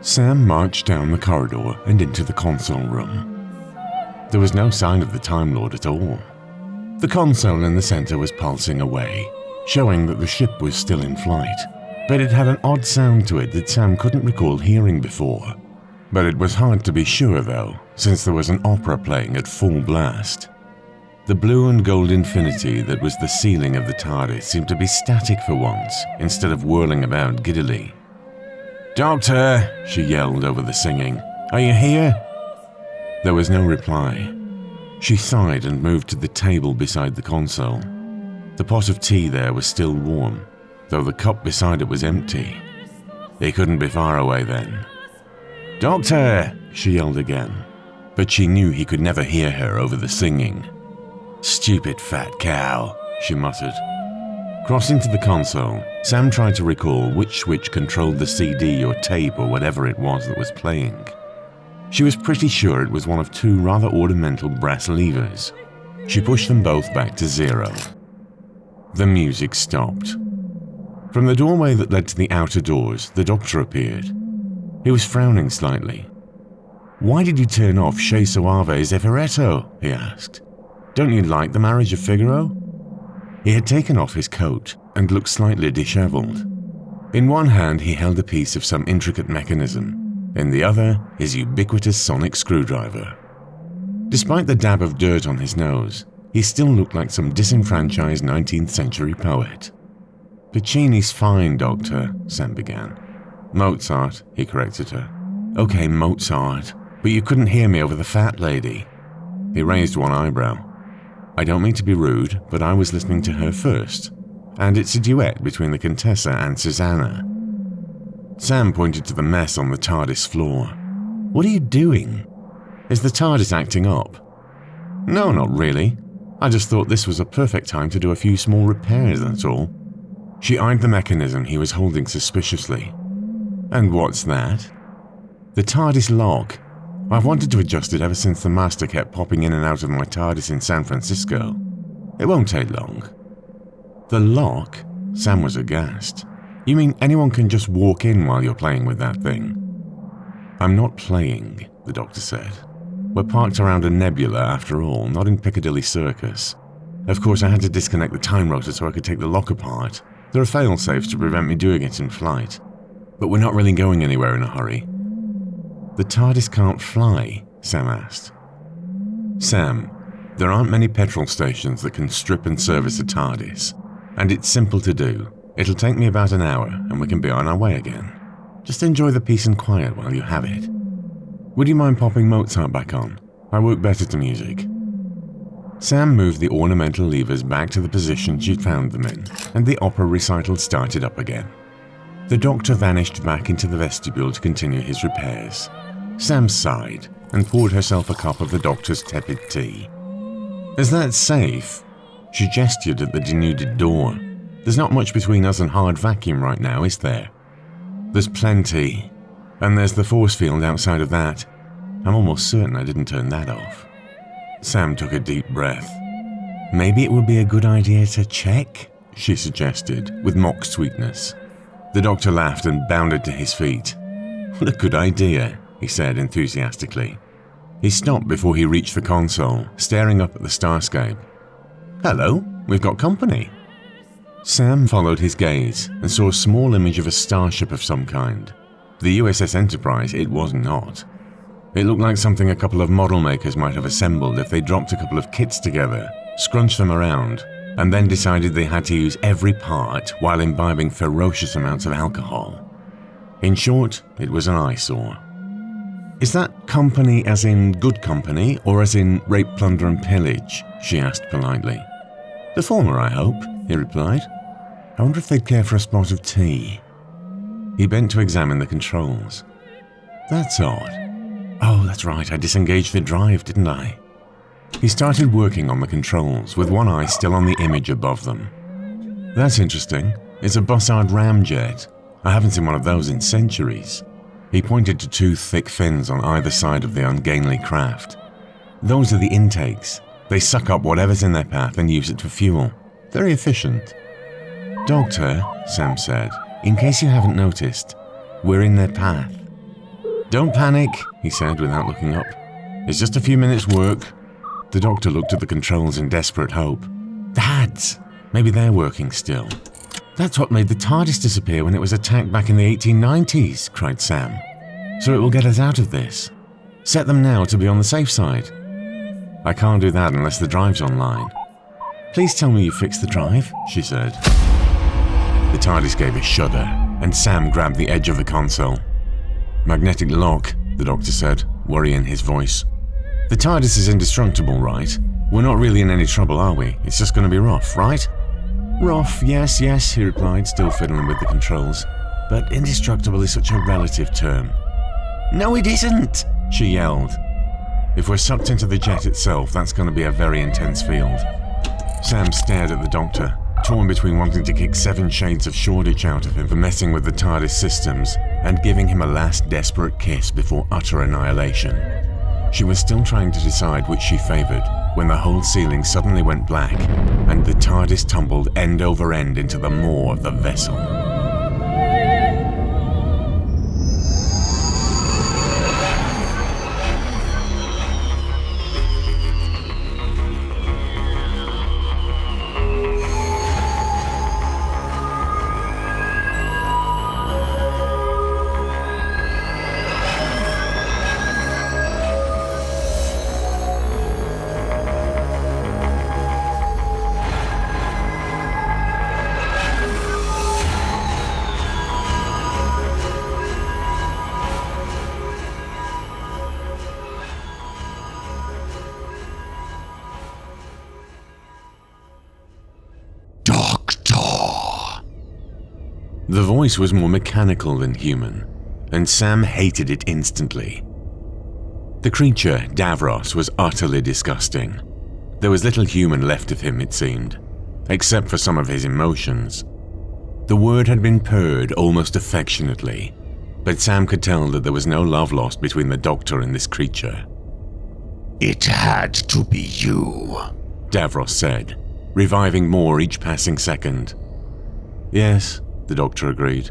Sam marched down the corridor and into the console room. There was no sign of the Time Lord at all. The console in the center was pulsing away, showing that the ship was still in flight, but it had an odd sound to it that Sam couldn't recall hearing before. But it was hard to be sure though, since there was an opera playing at full blast. The blue and gold infinity that was the ceiling of the Tardis seemed to be static for once, instead of whirling about giddily. "Doctor!" she yelled over the singing. "Are you here?" There was no reply. She sighed and moved to the table beside the console. The pot of tea there was still warm, though the cup beside it was empty. He couldn't be far away then. "Doctor!" she yelled again, but she knew he could never hear her over the singing. "Stupid fat cow," she muttered. Crossing to the console, Sam tried to recall which switch controlled the CD or tape or whatever it was that was playing. She was pretty sure it was one of two rather ornamental brass levers. She pushed them both back to 0. The music stopped. From the doorway that led to the outer doors, the doctor appeared. He was frowning slightly. "Why did you turn off Che Suave's Everetto?" he asked. "Don't you like the Marriage of Figaro?" He had taken off his coat and looked slightly disheveled. In one hand he held a piece of some intricate mechanism, in the other his ubiquitous sonic screwdriver. Despite the dab of dirt on his nose, he still looked like some disenfranchised 19th century poet. "Puccini's fine, Doctor," Sam began. "Mozart," he corrected her. "Okay, Mozart, but you couldn't hear me over the fat lady." He raised one eyebrow. "I don't mean to be rude, but I was listening to her first, and it's a duet between the Contessa and Susanna." Sam pointed to the mess on the TARDIS floor. "What are you doing? Is the TARDIS acting up?" "No, not really. I just thought this was a perfect time to do a few small repairs, that's all." She eyed the mechanism he was holding suspiciously. "And what's that?" "The TARDIS lock. I've wanted to adjust it ever since the master kept popping in and out of my TARDIS in San Francisco. It won't take long." "The lock?" Sam was aghast. "You mean anyone can just walk in while you're playing with that thing?" "I'm not playing," the doctor said. "We're parked around a nebula after all, not in Piccadilly Circus. Of course I had to disconnect the time rotor so I could take the lock apart. There are fail-safes to prevent me doing it in flight. But we're not really going anywhere in a hurry." "The TARDIS can't fly?" Sam asked. "Sam, there aren't many petrol stations that can strip and service a TARDIS, and it's simple to do. It'll take me about an hour and we can be on our way again. Just enjoy the peace and quiet while you have it. Would you mind popping Mozart back on? I work better to music." Sam moved the ornamental levers back to the position she'd found them in, and the opera recital started up again. The doctor vanished back into the vestibule to continue his repairs. Sam sighed and poured herself a cup of the doctor's tepid tea. "Is that safe?" She gestured at the denuded door. "There's not much between us and hard vacuum right now, is there?" "There's plenty. And there's the force field outside of that. I'm almost certain I didn't turn that off." Sam took a deep breath. "Maybe it would be a good idea to check," she suggested, with mock sweetness. The doctor laughed and bounded to his feet. "What a good idea," he said enthusiastically. He stopped before he reached the console, staring up at the starscape. "Hello, we've got company." Sam followed his gaze and saw a small image of a starship of some kind. The USS Enterprise it was not. It looked like something a couple of model makers might have assembled if they dropped a couple of kits together, scrunched them around, and then decided they had to use every part while imbibing ferocious amounts of alcohol. In short, it was an eyesore. "Is that company as in good company, or as in rape, plunder and pillage?" she asked politely. "The former, I hope," he replied. "I wonder if they'd care for a spot of tea." He bent to examine the controls. "That's odd. Oh, that's right, I disengaged the drive, didn't I?" He started working on the controls, with one eye still on the image above them. "That's interesting. It's a Bussard ramjet. I haven't seen one of those in centuries." He pointed to two thick fins on either side of the ungainly craft. "Those are the intakes. They suck up whatever's in their path and use it for fuel. Very efficient." "Doctor," Sam said, "in case you haven't noticed, we're in their path." Don't panic, he said without looking up. It's just a few minutes' work. The doctor looked at the controls in desperate hope. The HADs! Maybe they're working still. That's what made the Tardis disappear when it was attacked back in the 1890s, cried Sam. So it will get us out of this. Set them now to be on the safe side. I can't do that unless the drive's online. Please tell me you fixed the drive, she said. The Tardis gave a shudder, and Sam grabbed the edge of the console. Magnetic lock, the doctor said, worry in his voice. The Tardis is indestructible, right? We're not really in any trouble, are we? It's just going to be rough, right? Rough, yes, he replied, still fiddling with the controls. But indestructible is such a relative term. No, it isn't, she yelled. If we're sucked into the jet itself, that's going to be a very intense field. Sam stared at the doctor, torn between wanting to kick 7 shades of Shoreditch out of him for messing with the TARDIS systems and giving him a last desperate kiss before utter annihilation. She was still trying to decide which she favored when the whole ceiling suddenly went black and the TARDIS tumbled end over end into the maw of the vessel. The voice was more mechanical than human, and Sam hated it instantly. The creature, Davos, was utterly disgusting. There was little human left of him, it seemed, except for some of his emotions. The word had been purred almost affectionately, but Sam could tell that there was no love lost between the doctor and this creature. It had to be you, Davos said, reviving more each passing second. Yes, the doctor agreed.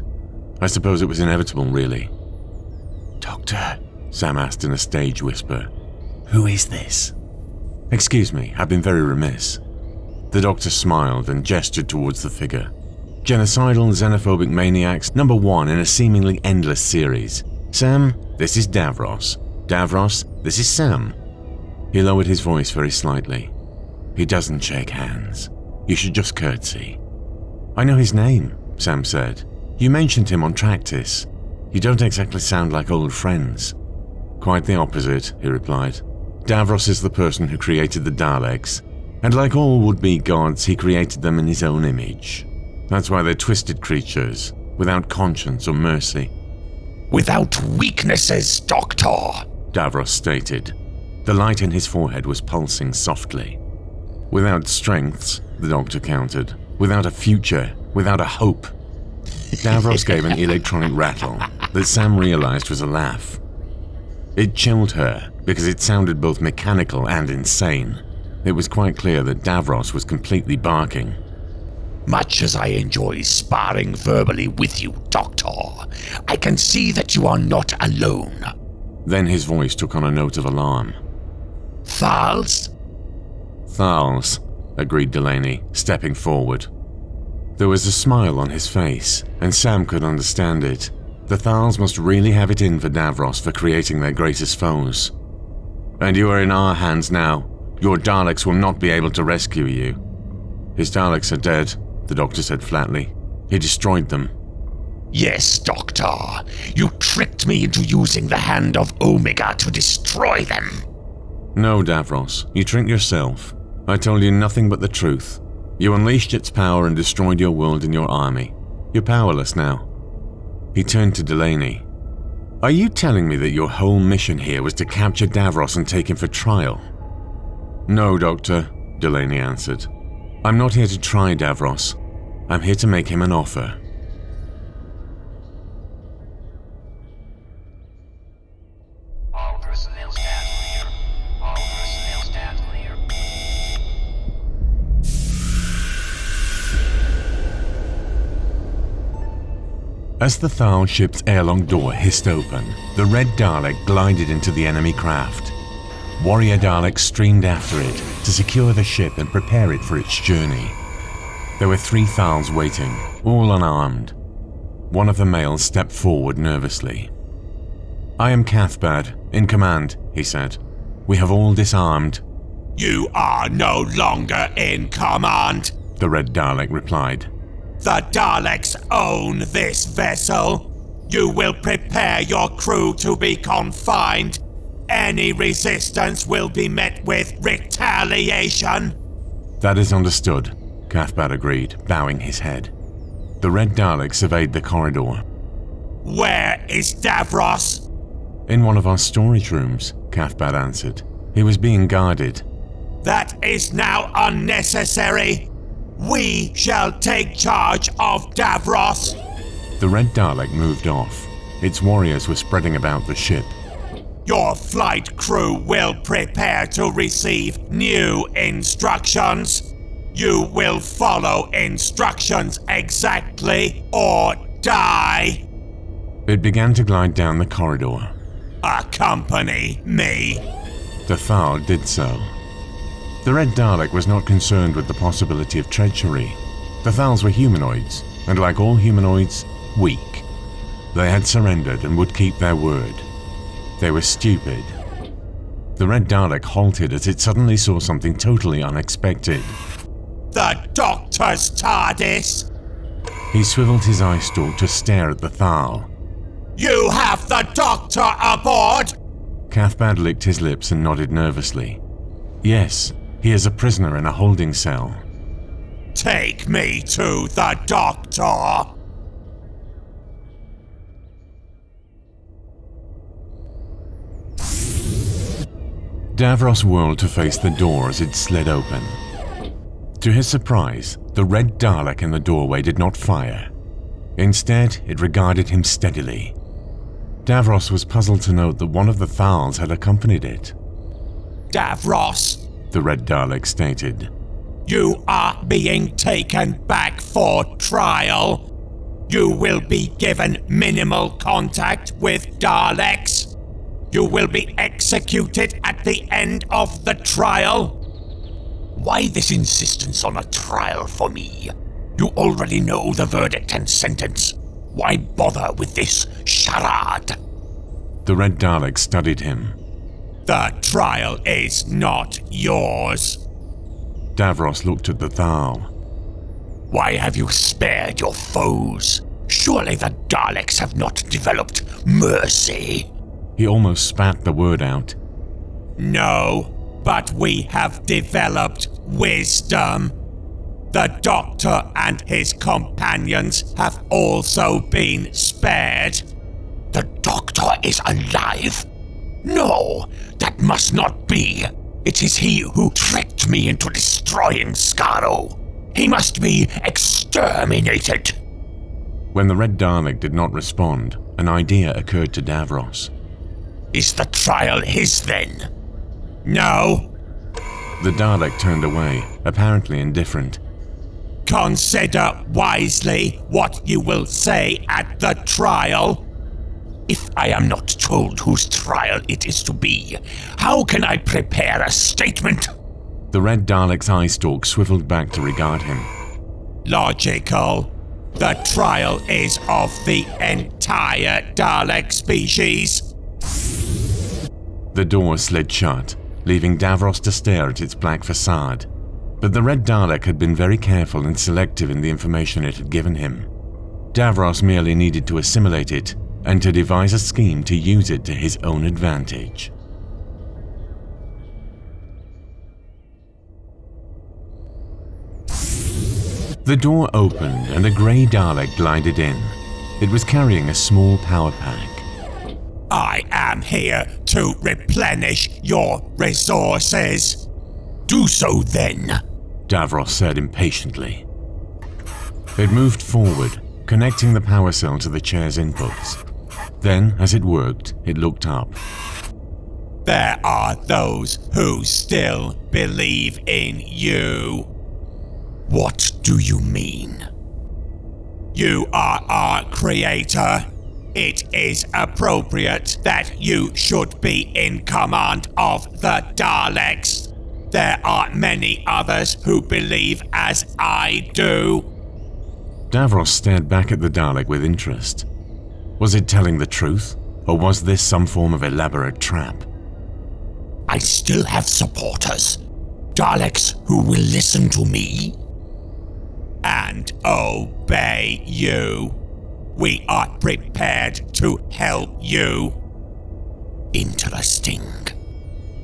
I suppose it was inevitable, really. Doctor, Sam asked in a stage whisper, who is this? Excuse me, I've been very remiss. The doctor smiled and gestured towards the figure. Genocidal, xenophobic maniacs, number 1 in a seemingly endless series. Sam, this is Davos. Davos, this is Sam. He lowered his voice very slightly. He doesn't shake hands. You should just curtsy. I know his name, Sam said. You mentioned him on Tractis. You don't exactly sound like old friends. Quite the opposite, he replied. Davos is the person who created the Daleks, and like all would-be gods, he created them in his own image. That's why they're twisted creatures, without conscience or mercy. Without weaknesses, Doctor, Davos stated. The light in his forehead was pulsing softly. Without strengths, the doctor countered. Without a future, without a hope. Davos gave an electronic rattle that Sam realized was a laugh. It chilled her because it sounded both mechanical and insane. It was quite clear that Davos was completely barking. Much as I enjoy sparring verbally with you, Doctor, I can see that you are not alone. Then his voice took on a note of alarm. Thals? Thals, agreed Delaney, stepping forward. There was a smile on his face, and Sam could understand it. The Thals must really have it in for Davos for creating their greatest foes. And you are in our hands now. Your Daleks will not be able to rescue you. His Daleks are dead, the doctor said flatly. He destroyed them. Yes, Doctor. You tricked me into using the Hand of Omega to destroy them. No, Davos, you tricked yourself. I told you nothing but the truth. You unleashed its power and destroyed your world and your army. You're powerless now. He turned to Delaney. Are you telling me that your whole mission here was to capture Davos and take him for trial? No, Doctor, Delaney answered. I'm not here to try Davos. I'm here to make him an offer. All personnel stand clear. All personnel stand clear. As the Thal ship's airlock door hissed open, the Red Dalek glided into the enemy craft. Warrior Daleks streamed after it to secure the ship and prepare it for its journey. There were 3 Thals waiting, all unarmed. One of the males stepped forward nervously. "I am Cathbad, in command," he said. "We have all disarmed." You are no longer in command, The Red Dalek replied. The Daleks own this vessel. You will prepare your crew to be confined. Any resistance will be met with retaliation. "That is understood," Cathbad agreed, bowing his head. The Red Dalek surveyed the corridor. Where is Davos? "In one of our storage rooms," Cathbad answered. "He was being guarded." That is now unnecessary. We shall take charge of Davos. The Red Dalek moved off. Its warriors were spreading about the ship. Your flight crew will prepare to receive new instructions. You will follow instructions exactly or die. It began to glide down the corridor. Accompany me. The Thal did so. The Red Dalek was not concerned with the possibility of treachery. The Thals were humanoids, and like all humanoids, weak. They had surrendered and would keep their word. They were stupid. The Red Dalek halted as it suddenly saw something totally unexpected. The Doctor's Tardis. He swiveled his eye stalk to stare at the Thal. You have the Doctor aboard. Cathbad licked his lips and nodded nervously. "Yes, he is a prisoner in a holding cell." Take me to the Doctor. Davros whirled to face the door as it slid open. To his surprise, the Red Dalek in the doorway did not fire. Instead, it regarded him steadily. Davros was puzzled to note that one of the Thals had accompanied it. Davos, The Red Dalek stated. you are being taken back for trial. You will be given minimal contact with Daleks. You will be executed at the end of the trial. Why this insistence on a trial for me? You already know the verdict and sentence. Why bother with this charade? The Red Dalek studied him. The trial is not yours. Davros looked at the Thal. Why have you spared your foes? Surely the Daleks have not developed mercy. He almost spat the word out. No, but we have developed wisdom. The Doctor and his companions have also been spared. The Doctor is alive? No, that must not be. It is he who tricked me into destroying Skaro. He must be exterminated. When the Red Dalek did not respond, an idea occurred to Davros. Is the trial his then? No. The Dalek turned away, apparently indifferent. Consider wisely what you will say at the trial. If I am not told whose trial it is to be, how can I prepare a statement? The Red Dalek's eye stalk swiveled back to regard him. Logical. The trial is of the entire Dalek species. The door slid shut, leaving Davros to stare at its black facade. But the Red Dalek had been very careful and selective in the information it had given him. Davros merely needed to assimilate it and to devise a scheme to use it to his own advantage. The door opened and a grey Dalek glided in. It was carrying a small power pack. I am here to replenish your resources. Do so then, Davros said impatiently. It moved forward, connecting the power cell to the chair's inputs. Then, as it worked, it looked up. There are those who still believe in you. What do you mean? You are our creator. It is appropriate that you should be in command of the Daleks. There are many others who believe as I do. Davos stared back at the Dalek with interest. Was it telling the truth, or was this some form of elaborate trap? I still have supporters. Daleks who will listen to me. And obey you. We are prepared to help you. Interesting.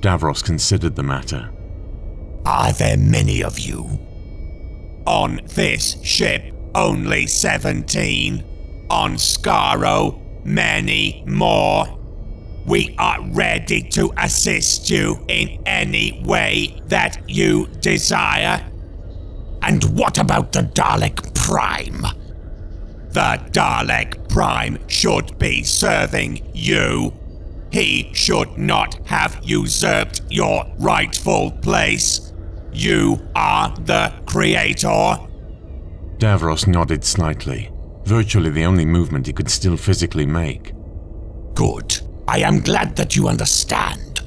Davos considered the matter. Are there many of you? On this ship, only 17. On Skaro, many more. We are ready to assist you in any way that you desire. And what about the Dalek Prime? The Dalek Prime should be serving you. He should not have usurped your rightful place. You are the creator. Davos nodded slightly, virtually the only movement he could still physically make. Good. I am glad that you understand.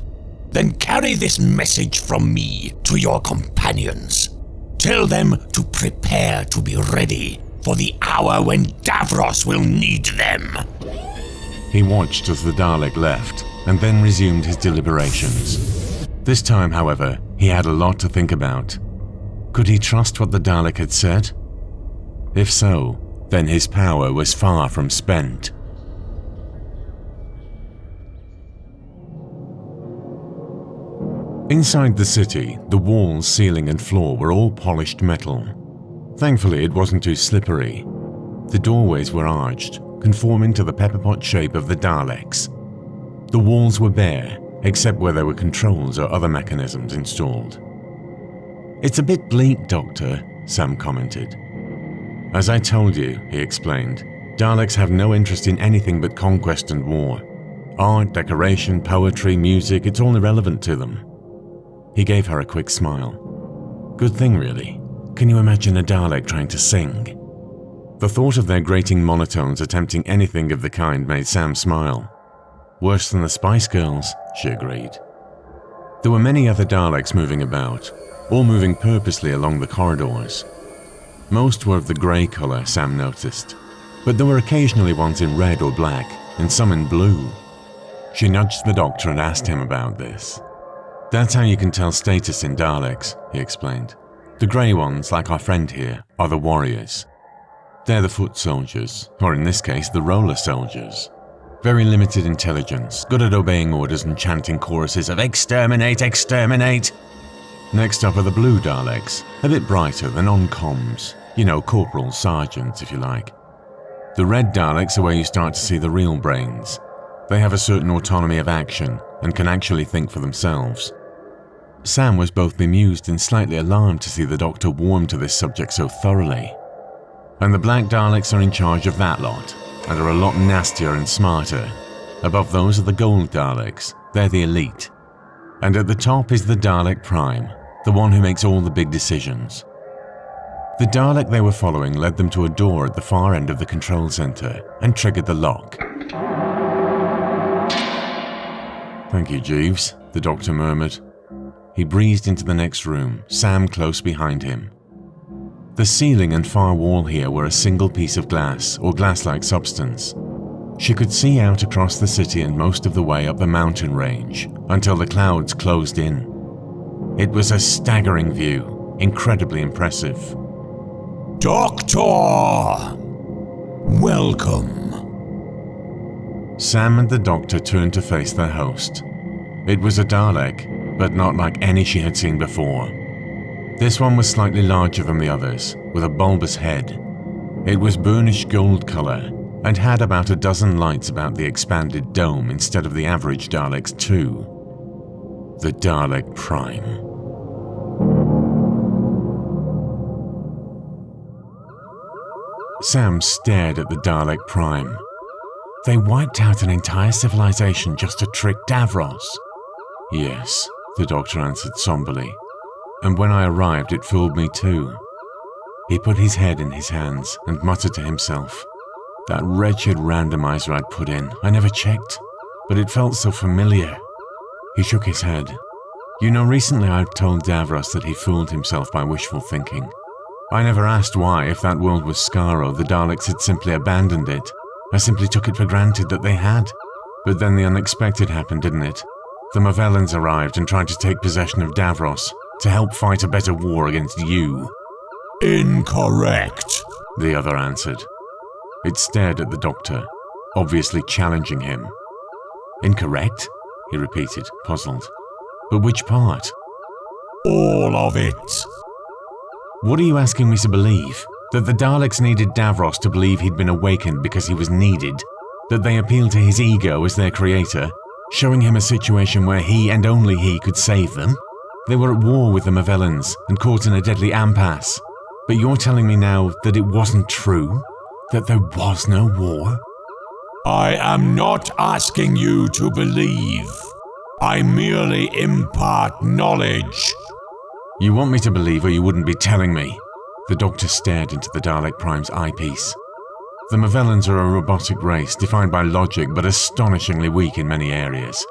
Then carry this message from me to your companions. Tell them to prepare to be ready for the hour when Davos will need them. He watched as the Dalek left, and then resumed his deliberations. This time, however, he had a lot to think about. Could he trust what the Dalek had said? If so, then his power was far from spent. Inside the city, the walls, ceiling and floor were all polished metal. Thankfully, it wasn't too slippery. The doorways were arched, conforming to the pepperpot shape of the Daleks. The walls were bare, except where there were controls or other mechanisms installed. "It's a bit bleak, Doctor," Sam commented. "As I told you," he explained, "Daleks have no interest in anything but conquest and war. Art, decoration, poetry, music, it's all irrelevant to them." He gave her a quick smile. "Good thing, really. Can you imagine a Dalek trying to sing?" The thought of their grating monotones attempting anything of the kind made Sam smile. "Worse than the Spice Girls," she agreed. There were many other Daleks moving about, all moving purposely along the corridors. Most were of the grey colour, Sam noticed, but there were occasionally ones in red or black, and some in blue. She nudged the doctor and asked him about this. "That's how you can tell status in Daleks," he explained. "The grey ones, like our friend here, are the warriors. They're the foot soldiers, or in this case, the roller soldiers. Very limited intelligence, good at obeying orders and chanting choruses of 'Exterminate, exterminate!' Next up are the blue Daleks, a bit brighter than on comms. You know, corporals, sergeants, if you like. The red Daleks are where you start to see the real brains. They have a certain autonomy of action and can actually think for themselves." Sam was both bemused and slightly alarmed to see the doctor warm to this subject so thoroughly. "And the black Daleks are in charge of that lot, and are a lot nastier and smarter. Above those are the gold Daleks, they're the elite. And at the top is the Dalek Prime, the one who makes all the big decisions." The Dalek they were following led them to a door at the far end of the control center and triggered the lock. "Thank you, Jeeves," the doctor murmured. He breezed into the next room, Sam close behind him. The ceiling and far wall here were a single piece of glass or glass-like substance. She could see out across the city and most of the way up the mountain range until the clouds closed in. It was a staggering view, incredibly impressive. Doctor! Welcome. Sam and the doctor turned to face their host. It was a Dalek, but not like any she had seen before. This one was slightly larger than the others, with a bulbous head. It was burnished gold color and had about a dozen lights about the expanded dome instead of the average Daleks too. The Dalek Prime. Sam stared at the Dalek Prime. They wiped out an entire civilization just to trick Davos. "Yes," the doctor answered somberly. "And when I arrived, it fooled me too. He put his head in his hands and muttered to himself. That wretched randomizer I'd put in, I never checked, but it felt so familiar. He shook his head. You know, recently I've told Davos that he fooled himself by wishful thinking. I never asked why, if that world was Skaro, the Daleks had simply abandoned it. I simply took it for granted that they had. But then the unexpected happened, didn't it? The Movellans arrived and tried to take possession of Davos to help fight a better war against you. Incorrect, the other answered. It stared at the doctor, obviously challenging him. Incorrect? He repeated, puzzled. But which part? all of it. What are you asking me to believe? That the Daleks needed Davos to believe he'd been awakened because he was needed? That they appealed to his ego as their creator, showing him a situation where he and only he could save them? They were at war with the Movellans and caught in a deadly impasse. But you're telling me now that it wasn't true? That there was no war? I am not asking you to believe. I merely impart knowledge. You want me to believe or you wouldn't be telling me? The doctor stared into the Dalek Prime's eyepiece. The Movellans are a robotic race defined by logic but astonishingly weak in many areas.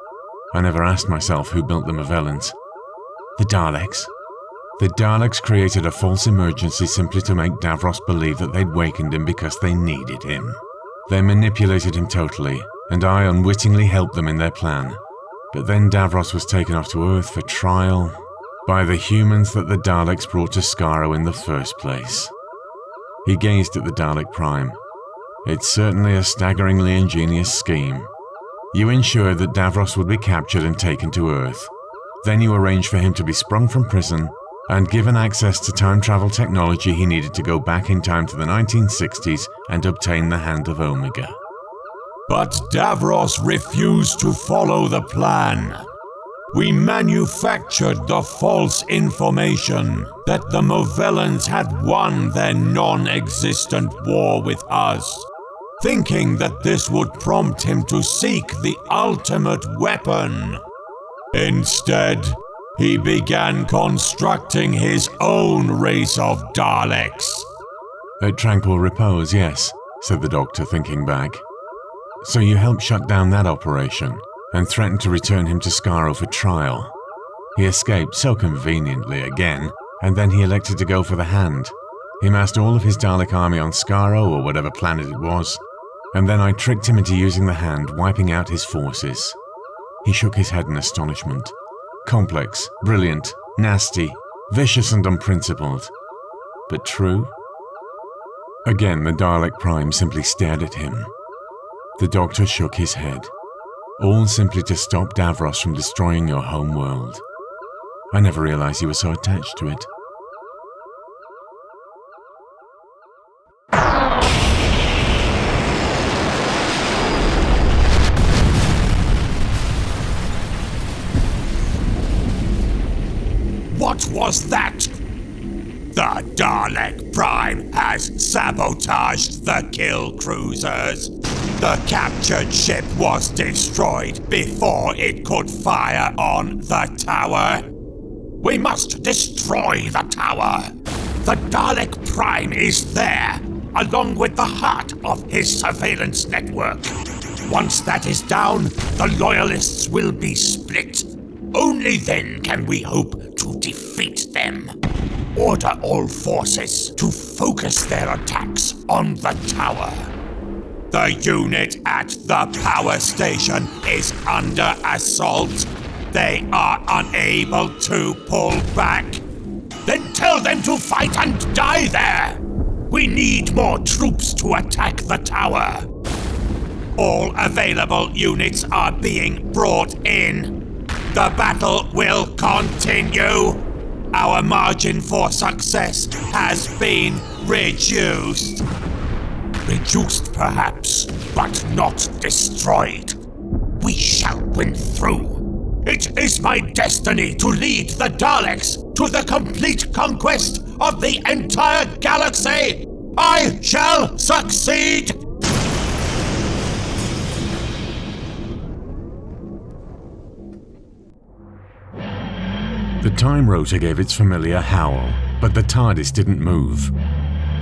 I never asked myself who built the Movellans. The Daleks? The Daleks created a false emergency simply to make Davos believe that they'd wakened him because they needed him. They manipulated him totally, and I unwittingly helped them in their plan. But then Davos was taken off to Earth for trial by the humans that the Daleks brought to Skaro in the first place. He gazed at the Dalek Prime. It's certainly a staggeringly ingenious scheme. You ensured that Davos would be captured and taken to Earth. Then you arranged for him to be sprung from prison and given access to time travel technology he needed to go back in time to the 1960s and obtain the Hand of Omega. But Davros refused to follow the plan. We manufactured the false information that the Movellans had won their non-existent war with us, thinking that this would prompt him to seek the ultimate weapon. Instead, he began constructing his own race of Daleks. At tranquil repose, yes, said the doctor, thinking back. So you helped shut down that operation and threatened to return him to Skaro for trial. He escaped so conveniently again, and then he elected to go for the Hand. He massed all of his Dalek army on Skaro or whatever planet it was, and then I tricked him into using the Hand, wiping out his forces. He shook his head in astonishment. Complex, brilliant, nasty, vicious and unprincipled. But true? Again, the Dalek Prime simply stared at him. The doctor shook his head. All simply to stop Davros from destroying your home world. I never realized you were so attached to it. What was that? The Dalek Prime has sabotaged the kill cruisers. The captured ship was destroyed before it could fire on the tower. We must destroy the tower. The Dalek Prime is there, along with the heart of his surveillance network. Once that is down, the Loyalists will be split. Only then can we hope to defeat them. Order all forces to focus their attacks on the tower. The unit at the power station is under assault. They are unable to pull back. Then tell them to fight and die there. We need more troops to attack the tower. All available units are being brought in. The battle will continue. Our margin for success has been reduced. Reduced, perhaps, but not destroyed. We shall win through. It is my destiny to lead the Daleks to the complete conquest of the entire galaxy. I shall succeed! The time rotor gave its familiar howl, But the Tardis didn't move.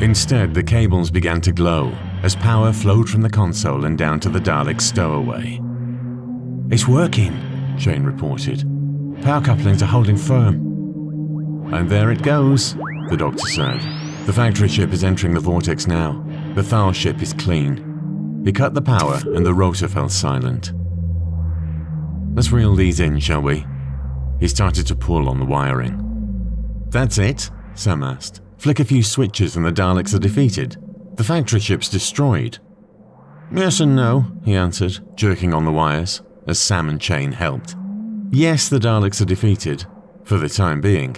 Instead, the cables began to glow as power flowed from the console and down to the Dalek stowaway. "It's working," Shane reported. "Power couplings are holding firm." "And there it goes," the doctor said. "The factory ship is entering the vortex now. The Thal ship is clean." He cut the power and the rotor fell silent. "Let's reel these in, shall we?" He started to pull on the wiring. "That's it?" Sam asked. "Flick a few switches and the Daleks are defeated. The factory ship's destroyed." "Yes and no," he answered, jerking on the wires, as Sam and Shane helped. "Yes, the Daleks are defeated, for the time being.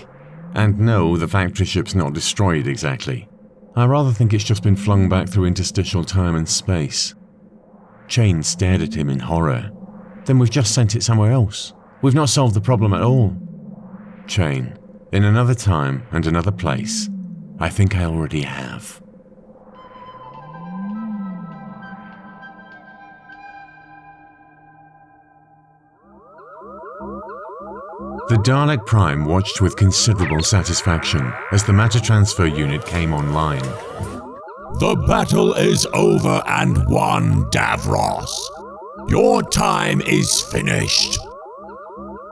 And no, the factory ship's not destroyed exactly. I rather think it's just been flung back through interstitial time and space." Shane stared at him in horror. "Then we've just sent it somewhere else. We've not solved the problem at all." "Shane, in another time and another place, I think I already have." The Dalek Prime watched with considerable satisfaction as the matter transfer unit came online. The battle is over and won, Davos. Your time is finished.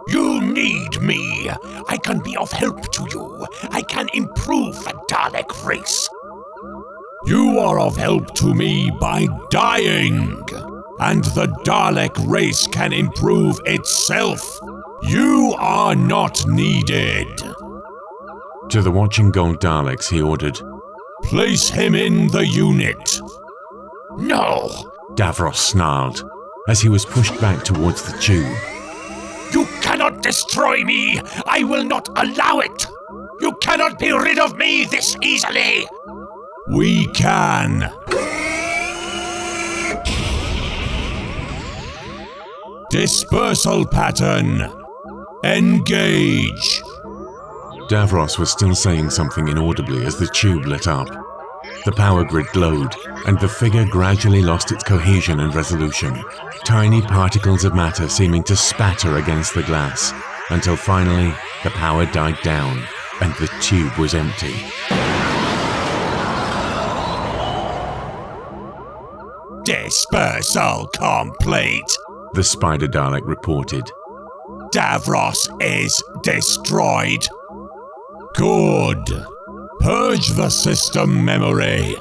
You need me. I can be of help to you. I can improve the Dalek race. You are of help to me by dying, and the Dalek race can improve itself. You are not needed. To the watching gold Daleks, he ordered, Place him in the unit. No, Davos snarled as he was pushed back towards the tube. You cannot destroy me. I will not allow it. You cannot be rid of me this easily. We can. Dispersal pattern. Engage. Davos was still saying something inaudibly as the tube lit up. The power grid glowed, and the figure gradually lost its cohesion and resolution, tiny particles of matter seeming to spatter against the glass, until finally the power died down, and the tube was empty. Dispersal complete, The Spider Dalek reported. Davos is destroyed. Good. Purge the system memory.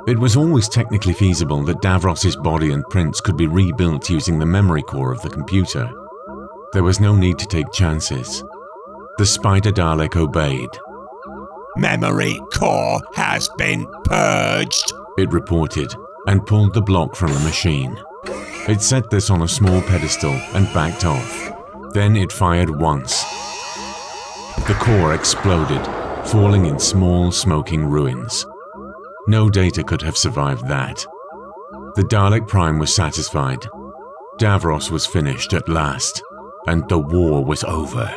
It was always technically feasible that Davros's body and prints could be rebuilt using the memory core of the computer. There was no need to take chances. The Spider Dalek obeyed. Memory core has been purged, It reported, and pulled the block from the machine. It set this on a small pedestal and backed off. Then it fired once. The core exploded, falling in small, smoking ruins. No data could have survived that. The Dalek Prime was satisfied. Davos was finished at last, and the war was over.